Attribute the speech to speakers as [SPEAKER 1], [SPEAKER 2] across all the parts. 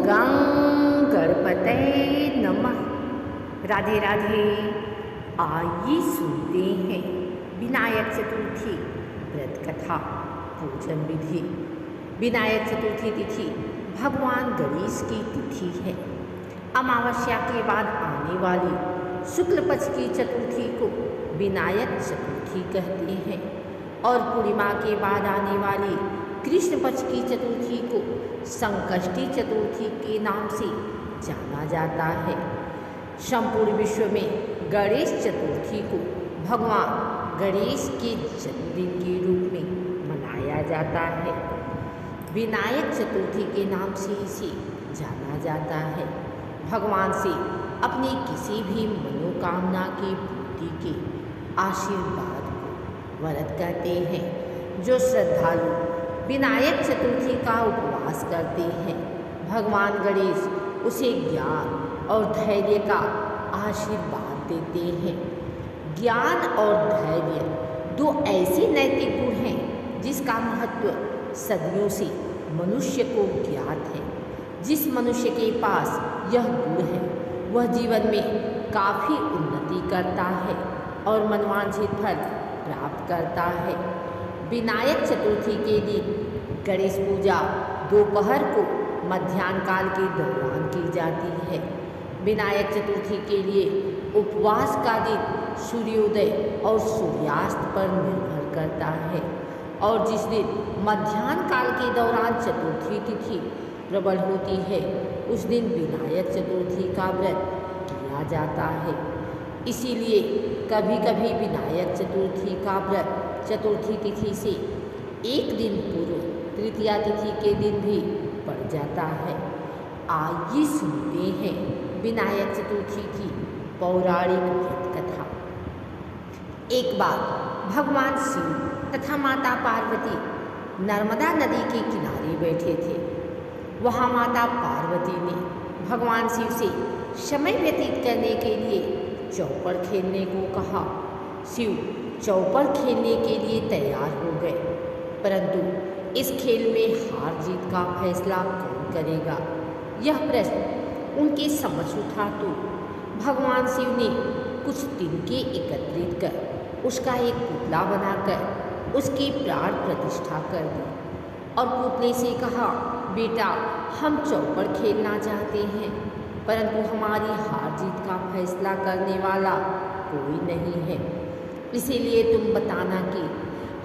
[SPEAKER 1] गं गणपतये नमः। राधे राधे। आइए सुनते हैं विनायक चतुर्थी व्रत कथा पूजन विधि। विनायक चतुर्थी तिथि भगवान गणेश की तिथि है। अमावस्या के बाद आने वाली शुक्ल पक्ष की चतुर्थी को विनायक चतुर्थी कहते हैं और पूर्णिमा के बाद आने वाली कृष्ण पक्ष की चतुर्थी को संकष्टी चतुर्थी के नाम से जाना जाता है। संपूर्ण विश्व में गणेश चतुर्थी को भगवान गणेश के जन्मदिन के रूप में मनाया जाता है। विनायक चतुर्थी के नाम से इसे जाना जाता है। भगवान से अपनी किसी भी मनोकामना की पूर्ति के आशीर्वाद को वरद कहते हैं। जो श्रद्धालु विनायक चतुर्थी का उपवास करते हैं, भगवान गणेश उसे ज्ञान और धैर्य का आशीर्वाद देते हैं। ज्ञान और धैर्य दो ऐसे नैतिक गुण हैं जिसका महत्व सदियों से मनुष्य को ज्ञात है। जिस मनुष्य के पास यह गुण है वह जीवन में काफ़ी उन्नति करता है और मनवांछित फल प्राप्त करता है। विनायक चतुर्थी के दिन गणेश पूजा दोपहर को मध्याह्न काल के दौरान की जाती है। विनायक चतुर्थी के लिए उपवास का दिन सूर्योदय और सूर्यास्त पर निर्भर करता है और जिस दिन मध्याह्न काल के दौरान चतुर्थी तिथि प्रबल होती है उस दिन विनायक चतुर्थी का व्रत किया जाता है। इसीलिए कभी कभी विनायक चतुर्थी का व्रत चतुर्थी तिथि से एक दिन पूर्व तृतीया तिथि के दिन भी पड़ जाता है। आइए सुनते हैं विनायक चतुर्थी की पौराणिक व्रत कथा। एक बार भगवान शिव तथा माता पार्वती नर्मदा नदी के किनारे बैठे थे। वहाँ माता पार्वती ने भगवान शिव से समय व्यतीत करने के लिए चौपड़ खेलने को कहा। शिव चौपड़ खेलने के लिए तैयार हो गए, परंतु इस खेल में हार जीत का फैसला कौन करेगा, यह प्रश्न उनके समझ उठा तो भगवान शिव ने कुछ तिनके एकत्रित कर उसका एक पुतला बनाकर उसकी प्राण प्रतिष्ठा कर दी और पुतले से कहा, बेटा हम चौपड़ खेलना चाहते हैं परंतु हमारी हार जीत का फैसला करने वाला कोई नहीं है, इसीलिए तुम बताना कि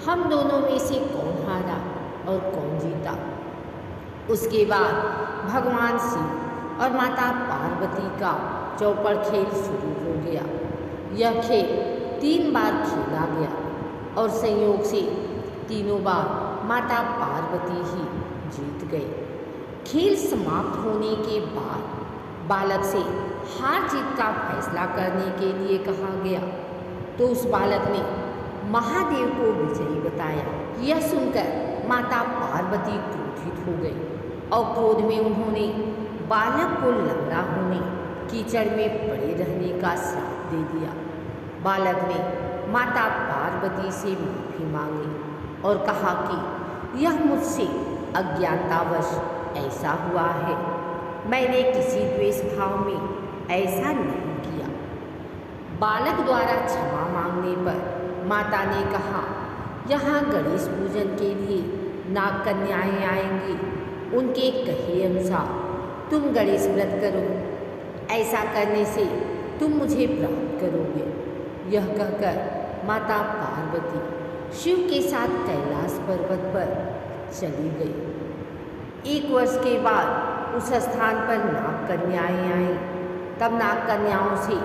[SPEAKER 1] हम दोनों में से कौन हारा और कौन जीता। उसके बाद भगवान शिव और माता पार्वती का चौपड़ खेल शुरू हो गया। यह खेल 3 बार खेला गया और संयोग से तीनों बार माता पार्वती ही जीत गए। खेल समाप्त होने के बाद बालक से हार जीत का फैसला करने के लिए कहा गया तो उस बालक ने महादेव को विजयी बताया। यह सुनकर माता पार्वती क्रोधित हो गई और क्रोध में उन्होंने बालक को लंगड़ा होने कीचड़ में पड़े रहने का श्राप दे दिया। बालक ने माता पार्वती से माफी मांगी और कहा कि यह मुझसे अज्ञानतावश ऐसा हुआ है, मैंने किसी द्वेष भाव में ऐसा नहीं किया। बालक द्वारा क्षमा मांगने पर माता ने कहा, यहाँ गणेश पूजन के लिए नाग कन्याएँ आएंगी, उनके कहे अनुसार तुम गणेश व्रत करो, ऐसा करने से तुम मुझे प्राप्त करोगे। यह कहकर माता पार्वती शिव के साथ कैलाश पर्वत पर चली गई। 1 वर्ष के बाद उस स्थान पर नाग कन्याएँ आईं। तब नाग कन्याओं से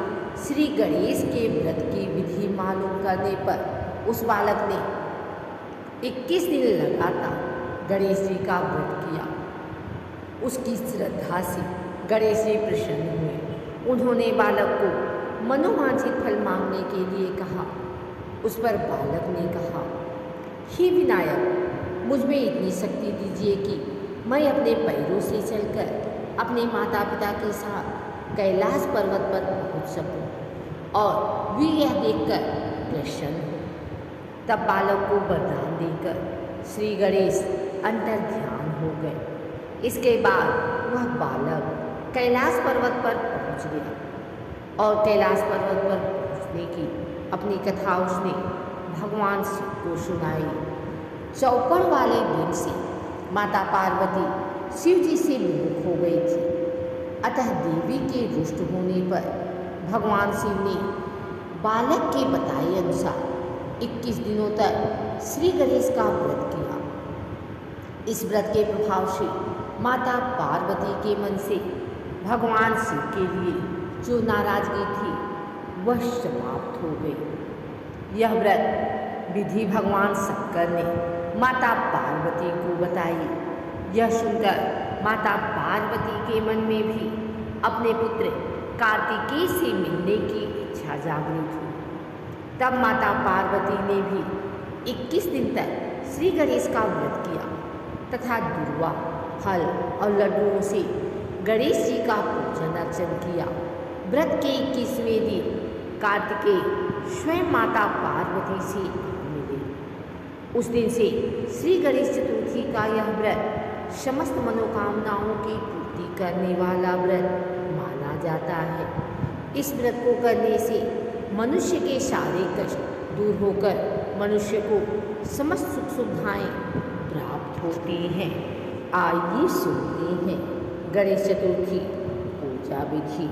[SPEAKER 1] श्री गणेश के व्रत की विधि मालूम करने पर उस बालक ने 21 दिन लगातार गणेश जी का व्रत किया। उसकी श्रद्धा से गणेश जी प्रसन्न हुए। उन्होंने बालक को मनोवांछित फल मांगने के लिए कहा। उस पर बालक ने कहा, हे विनायक, मुझ में इतनी शक्ति दीजिए कि मैं अपने पैरों से चलकर अपने माता पिता के साथ कैलाश पर्वत पर पहुंच सकूं और वे यह देखकर प्रसन्न हो। तब बालक को वरदान देकर श्री गणेश अंतर्ध्यान हो गए। इसके बाद वह बालक कैलाश पर्वत पर पहुंच गया और कैलाश पर्वत पर पहुंचने की अपनी कथा उसने भगवान शिव को सुनाई। चौपड़ वाले दिन से माता पार्वती शिव जी से विमुख हो गई थी, अतः देवी के रुष्ट होने पर भगवान शिव ने बालक के बताए अनुसार 21 दिनों तक श्री गणेश का व्रत किया। इस व्रत के प्रभाव से माता पार्वती के मन से भगवान शिव के लिए जो नाराजगी थी वह समाप्त हो गई। यह व्रत विधि भगवान शंकर ने माता पार्वती को बताई। यह सुनकर माता पार्वती के मन में भी अपने पुत्र कार्तिकेय से मिलने की इच्छा जागृत हुई। तब माता पार्वती ने भी 21 दिन तक श्री गणेश का व्रत किया तथा दुर्वा, फल और लड्डुओं से गणेश जी का पूजन अर्चन किया। व्रत के 21वें दिन कार्तिकेय स्वयं माता पार्वती से मिले। उस दिन से श्री गणेश चतुर्थी का यह व्रत समस्त मनोकामनाओं की पूर्ति करने वाला व्रत माना जाता है। इस व्रत को करने से मनुष्य के सारे कष्ट दूर होकर मनुष्य को समस्त सुख सुविधाएं प्राप्त होती हैं। आइए सुनते हैं गणेश चतुर्थी पूजा विधि।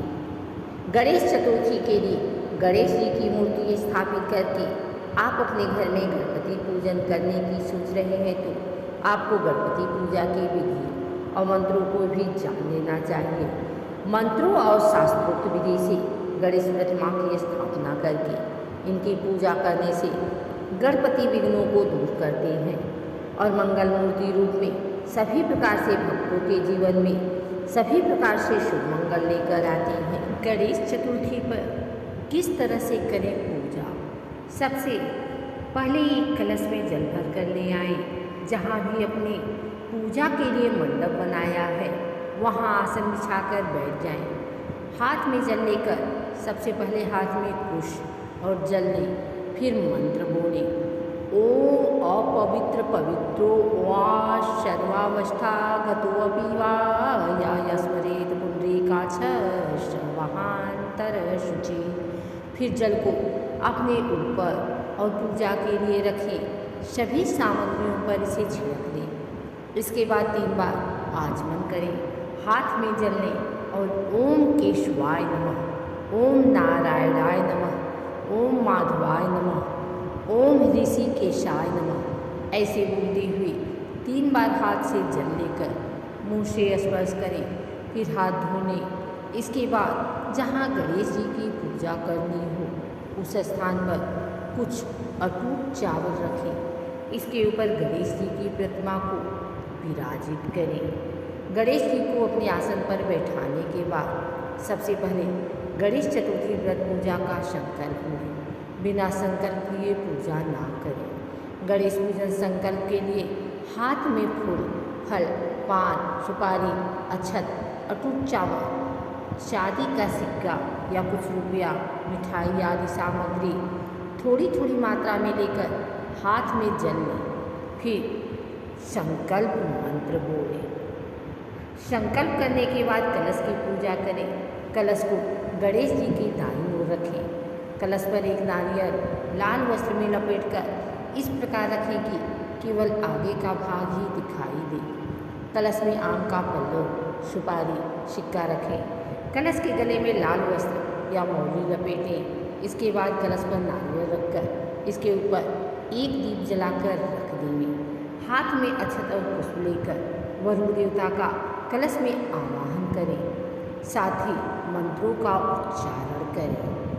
[SPEAKER 1] गणेश चतुर्थी के लिए गणेश जी की मूर्ति स्थापित करके आप अपने घर में गणपति पूजन करने की सोच रहे हैं तो आपको गणपति पूजा की विधि और मंत्रों को भी जान लेना चाहिए। मंत्रों और शास्त्रोक्त विधि से गणेश प्रतिमा की स्थापना करके इनकी पूजा करने से गणपति विघ्नों को दूर करते हैं और मंगल मूर्ति रूप में सभी प्रकार से भक्तों के जीवन में सभी प्रकार से शुभ मंगल लेकर आते हैं। गणेश चतुर्थी पर किस तरह से करें पूजा? सबसे पहले एक कलश में जल भर कर ले आए। जहाँ भी अपने पूजा के लिए मंडप बनाया है वहाँ आसन बिछाकर बैठ जाएं। हाथ में जल लेकर सबसे पहले हाथ में कुश और जल लें, फिर मंत्र बोलें। ओम अपवित्र पवित्रो वा सर्वावस्था गतोऽपि वा या स्मरेत पुंडरीकाक्ष सर्वाहांतर शुचि। फिर जल को अपने ऊपर और पूजा के लिए रखें। सभी सामग्रियों पर इसे छिड़क दें। इसके बाद 3 बार आचमन करें, हाथ में जल लें और ओम केशवाय नमः, ओम नारायणाय नमः, ओम माधवाय नमः, ओम ऋषिकेशाय नमः ऐसे बोलते हुए 3 बार हाथ से जल लेकर मुँह से स्पर्श करें, फिर हाथ धोने। इसके बाद जहाँ गणेश जी की पूजा करनी हो उस स्थान पर कुछ अटूट चावल रखें। इसके ऊपर गणेश जी की प्रतिमा को विराजित करें। गणेश जी को अपने आसन पर बैठाने के बाद सबसे पहले गणेश चतुर्थी व्रत पूजा का संकल्प लें। बिना संकल्प लिए पूजा ना करें। गणेश पूजन संकल्प के लिए हाथ में फूल, फल, पान, सुपारी, अक्षत, अटूट चावल, शादी का सिक्का या कुछ रुपया, मिठाई आदि सामग्री थोड़ी थोड़ी मात्रा में लेकर हाथ में जल लें। फिर संकल्प मंत्र बोलें। संकल्प करने के बाद कलश की पूजा करें। कलश को गणेश जी की दाईं ओर रखें। कलश पर एक नारियल लाल वस्त्र में लपेटकर इस प्रकार रखें कि केवल आगे का भाग ही दिखाई दे। कलश में आम का पल्लव, सुपारी, सिक्का रखें। कलश के गले में लाल वस्त्र या मौली लपेटें। इसके बाद कलश पर नारियल रखकर इसके ऊपर एक दीप जलाकर रख देंगे। हाथ में अक्षत और पुष्प लेकर वरुण देवता का कलश में आवाहन करें, साथ ही मंत्रों का उच्चारण करें।